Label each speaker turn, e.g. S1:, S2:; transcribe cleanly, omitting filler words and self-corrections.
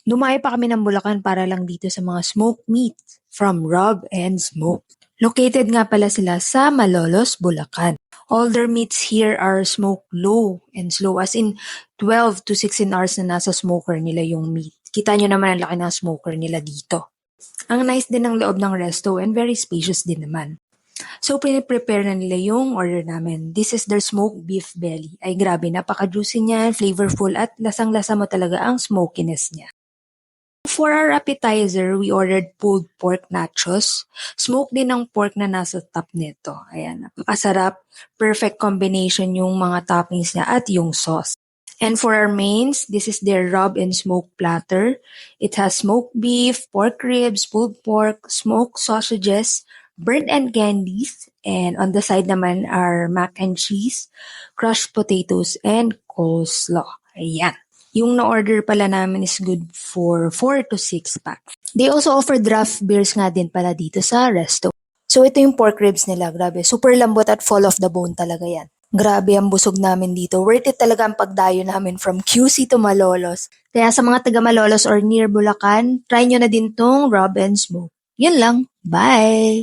S1: Dumayo pa kami ng Bulacan para lang dito sa mga smoked meat from Rub and Smoke. Located nga pala sila sa Malolos, Bulacan. All their meats here are smoked low and slow, as in 12 to 16 hours na nasa smoker nila yung meat. Kita nyo naman ang laki ng smoker nila dito. Ang nice din ng loob ng resto and very spacious din naman. So, prepare na nila yung order namin. This is their smoked beef belly. Ay grabe, napaka-juicy niya, flavorful at lasang-lasa mo talaga ang smokiness niya. For our appetizer, we ordered pulled pork nachos. Smoke din ng pork na nasa top nito. Ayan, napakasarap. Perfect combination yung mga toppings niya at yung sauce. And for our mains, this is their rub and smoke platter. It has smoked beef, pork ribs, pulled pork, smoked sausages, burnt and candies, and on the side naman are mac and cheese, crushed potatoes, and coleslaw. Ayan. Yung na-order pala namin is good for 4 to 6 packs. They also offer draft beers nga din pala dito sa resto. So ito yung pork ribs nila, grabe. Super lambot at fall off the bone talaga yan. Grabe ang busog namin dito. Worth it talaga ang pagdayo namin from QC to Malolos. Kaya sa mga taga Malolos or near Bulacan, try nyo na din tong Rub and Smoke. Yun lang. Bye!